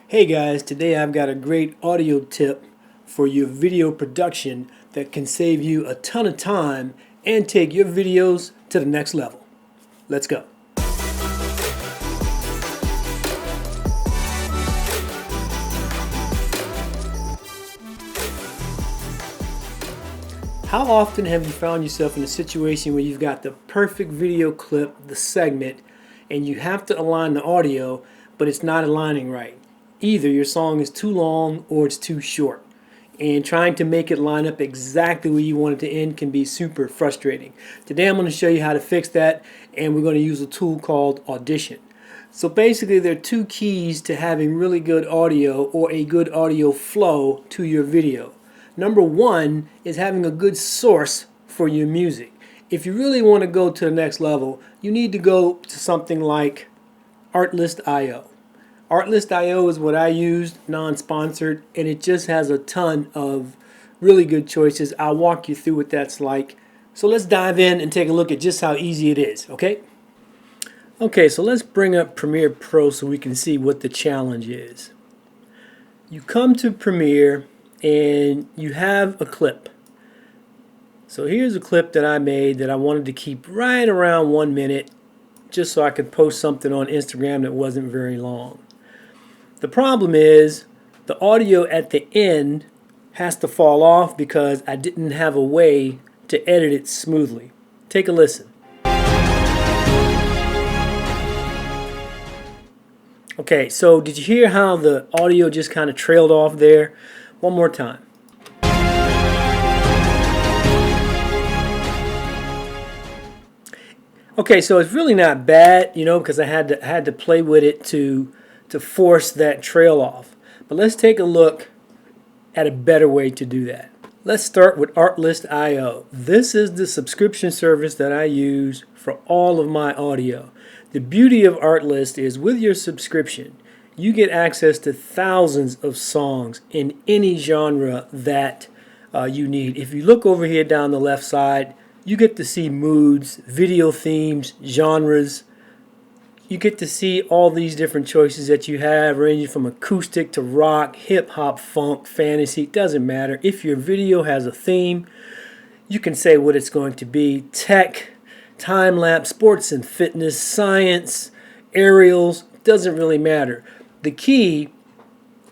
Hey guys, today I've got a great audio tip for your video production that can save you a ton of time and take your videos to the next level. Let's go. How often have you found yourself in a situation where you've got the perfect video clip, the segment, and you have to align the audio, but it's not aligning right? Either your song is too long or it's too short. And trying to make it line up exactly where you want it to end can be super frustrating. Today I'm going to show you how to fix that, and we're going to use a tool called Audition. So basically there are two keys to having really good audio or a good audio flow to your video. Number one is having a good source for your music. If you really want to go to the next level, you need to go to something like Artlist.io. Artlist.io is what I used, non-sponsored, and it just has a ton of really good choices. I'll walk you through what that's like. So let's dive in and take a look at just how easy it is, okay? Okay, so let's bring up Premiere Pro so we can see what the challenge is. You come to Premiere and you have a clip. So here's a clip that I made that I wanted to keep right around 1 minute just so I could post something on Instagram that wasn't very long. The problem is the audio at the end has to fall off because I didn't have a way to edit it smoothly. Take a listen. Okay, so did you hear how the audio just kind of trailed off there? One more time. Okay, so it's really not bad, because I had to play with it to force that trail off. But let's take a look at a better way to do that. Let's start with Artlist.io. This is the subscription service that I use for all of my audio. The beauty of Artlist is with your subscription, you get access to thousands of songs in any genre that you need. If you look over here down the left side, you get to see moods, video themes, genres. You get to see all these different choices that you have, ranging from acoustic to rock, hip-hop, funk, fantasy. It doesn't matter. If your video has a theme, you can say what it's going to be. Tech, time-lapse, sports and fitness, science, aerials, doesn't really matter. The key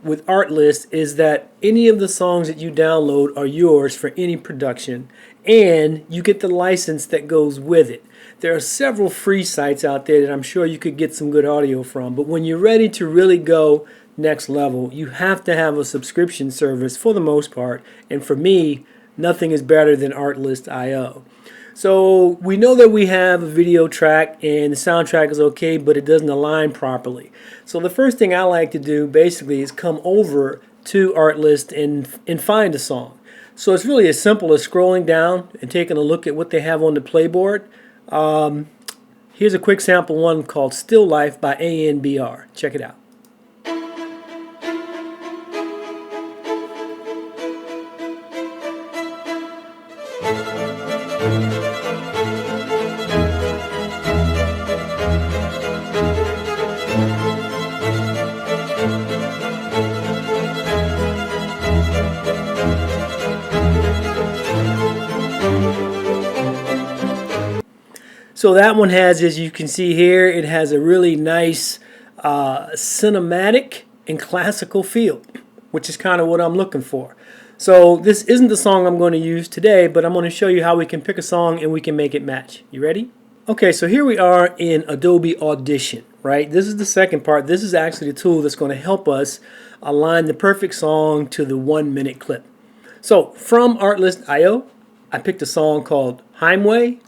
with Artlist is that any of the songs that you download are yours for any production, and you get the license that goes with it. There are several free sites out there that I'm sure you could get some good audio from, but when you're ready to really go next level, you have to have a subscription service for the most part, and for me, nothing is better than Artlist.io. So we know that we have a video track and the soundtrack is okay, but it doesn't align properly. So the first thing I like to do basically is come over to Artlist and find a song. So it's really as simple as scrolling down and taking a look at what they have on the playboard. Here's a quick sample one called Still Life by ANBR. Check it out. So that one has, as you can see here, it has a really nice cinematic and classical feel, which is kind of what I'm looking for. So this isn't the song I'm going to use today, but I'm going to show you how we can pick a song and we can make it match. You ready? Okay, so here we are in Adobe Audition, right? This is the second part. This is actually the tool that's going to help us align the perfect song to the 1 minute clip. So from Artlist.io, I picked a song called Heimweh,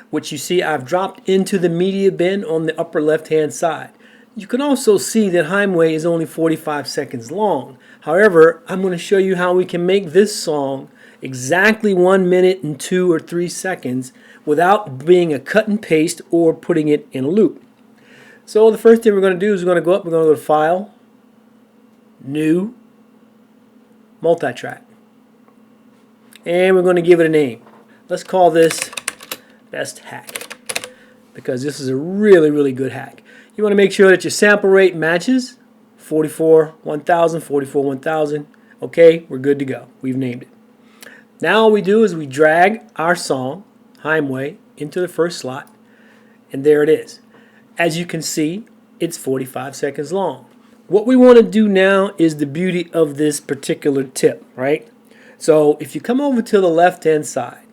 which you see I've dropped into the media bin on the upper left hand side. You can also see that Heimweh is only 45 seconds long. However, I'm going to show you how we can make this song exactly 1 minute and 2 or 3 seconds without being a cut and paste or putting it in a loop. So the first thing we're going to do is we're going to go to File, New, Multitrack. And we're going to give it a name. Let's call this Best Hack, because this is a really good hack. You want to make sure that your sample rate matches 44 1000, 44 1000. Okay, we're good to go. We've named it. Now all we do is we drag our song, Heimweh, into the first slot, and there it is. As you can see, it's 45 seconds long. What we want to do now is the beauty of this particular tip, right? So if you come over to the left-hand side,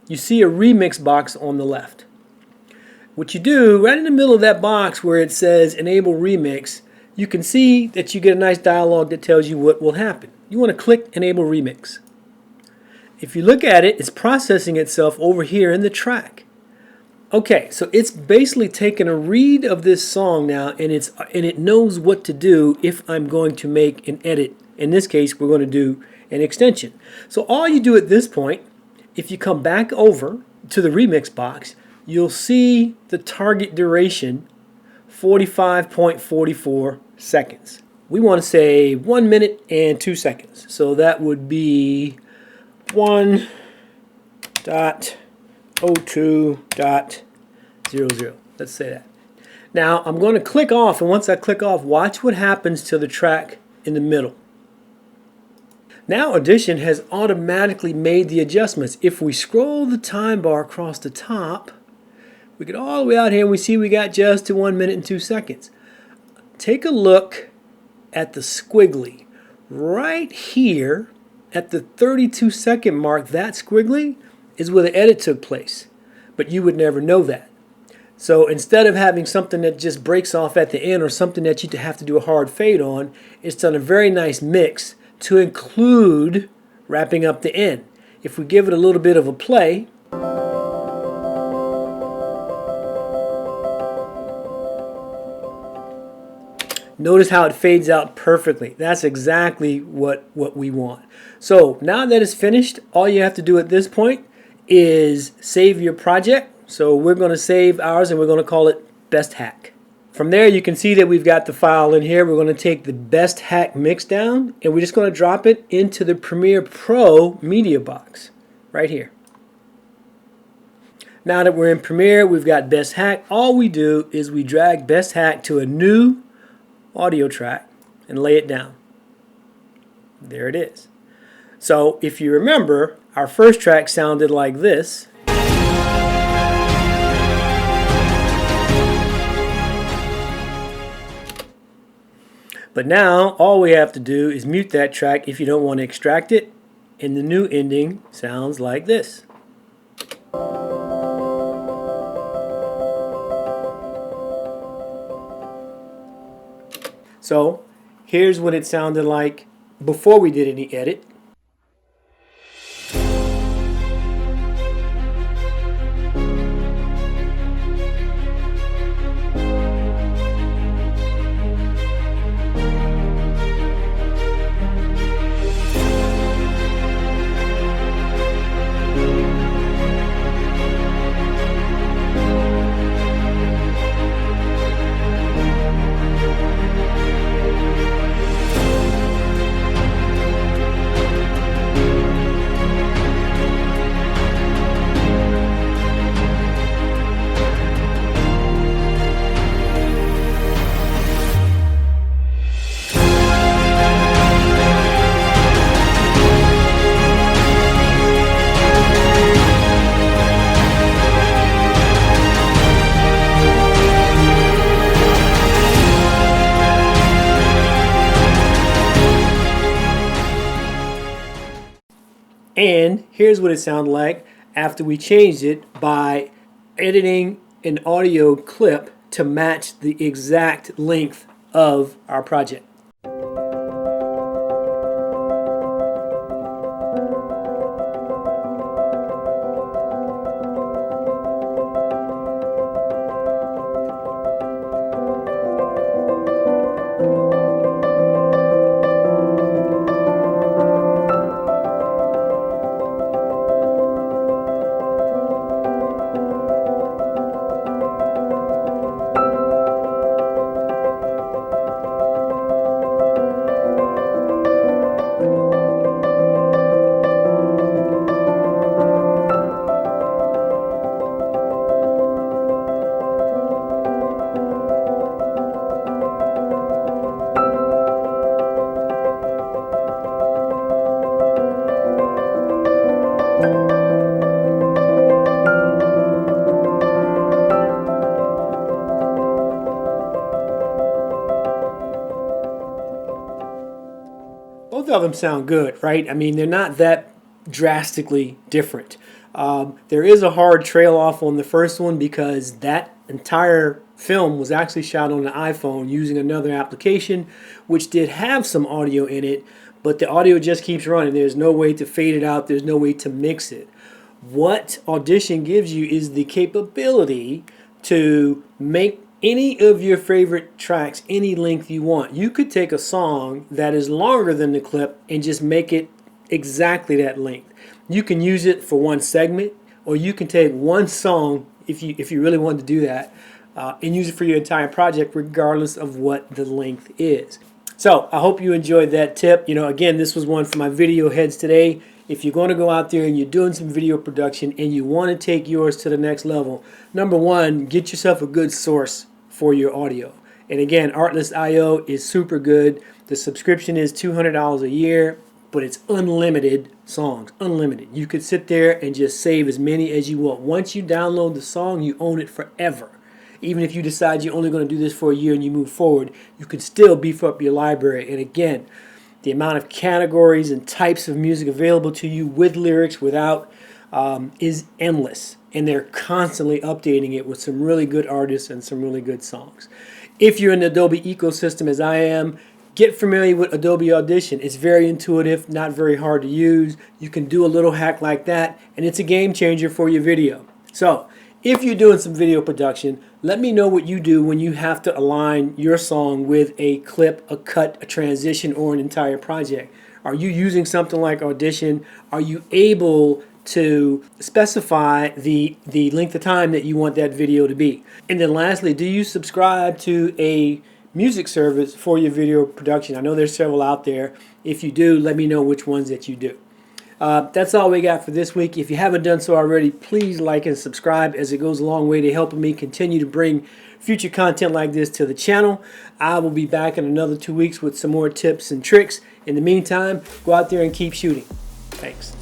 you see a remix box on the left. What you do, right in the middle of that box where it says Enable Remix, you can see that you get a nice dialog that tells you what will happen. You want to click Enable Remix. If you look at it, it's processing itself over here in the track. Okay, so it's basically taken a read of this song now, and it knows what to do if I'm going to make an edit. In this case, we're going to do an extension. So all you do at this point, if you come back over to the remix box, you'll see the target duration, 45.44 seconds. We want to say 1 minute and 2 seconds. So that would be 1.02.00. Let's say that. Now I'm going to click off, and once I click off, watch what happens to the track in the middle. Now Audition has automatically made the adjustments. If we scroll the time bar across the top, we get all the way out here and we see we got just to 1 minute and 2 seconds. Take a look at the squiggly. Right here at the 32-second mark, that squiggly is where the edit took place. But you would never know that. So instead of having something that just breaks off at the end or something that you have to do a hard fade on, it's done a very nice mix to include wrapping up the end. If we give it a little bit of a play, notice how it fades out perfectly. That's exactly what we want. So now that it's finished, all you have to do at this point is save your project. So we're going to save ours and we're going to call it Best Hack. From there you can see that we've got the file in here. We're going to take the Best Hack mix down and we're just going to drop it into the Premiere Pro media box right here. Now that we're in Premiere, we've got Best Hack. All we do is we drag Best Hack to a new audio track and lay it down. There it is. So if you remember, our first track sounded like this. But now all we have to do is mute that track if you don't want to extract it, and the new ending sounds like this. So here's what it sounded like before we did any edit. And here's what it sounded like after we changed it by editing an audio clip to match the exact length of our project. both of them sound good, right? I mean, they're not that drastically different. There is a hard trail off on the first one because that entire film was actually shot on an iPhone using another application, which did have some audio in it, but the audio just keeps running. There's no way to fade it out. There's no way to mix it. What Audition gives you is the capability to make any of your favorite tracks any length you want. You could take a song that is longer than the clip and just make it exactly that length. You can use it for one segment, or you can take one song if you really want to do that and use it for your entire project regardless of what the length is. So I hope you enjoyed that tip. Again, this was one for my video heads today. If you're going to go out there and you're doing some video production and you want to take yours to the next level, number one, get yourself a good source for your audio. And again, Artlist.io is super good. The subscription is $200 a year, but it's unlimited songs, unlimited. You could sit there and just save as many as you want. Once you download the song, you own it forever. Even if you decide you're only going to do this for a year and you move forward, you could still beef up your library. And again, the amount of categories and types of music available to you with lyrics, without, is endless. And they're constantly updating it with some really good artists and some really good songs. If you're in the Adobe ecosystem as I am, get familiar with Adobe Audition. It's very intuitive, not very hard to use. You can do a little hack like that, and it's a game changer for your video. So, if you're doing some video production, let me know what you do when you have to align your song with a clip, a cut, a transition, or an entire project. Are you using something like Audition? Are you able to specify the length of time that you want that video to be? And then lastly, do you subscribe to a music service for your video production? I know there's several out there. If you do, let me know which ones that you do. That's all we got for this week. If you haven't done so already, please like and subscribe, as it goes a long way to helping me continue to bring future content like this to the channel. I will be back in another 2 weeks with some more tips and tricks. In the meantime, go out there and keep shooting. Thanks.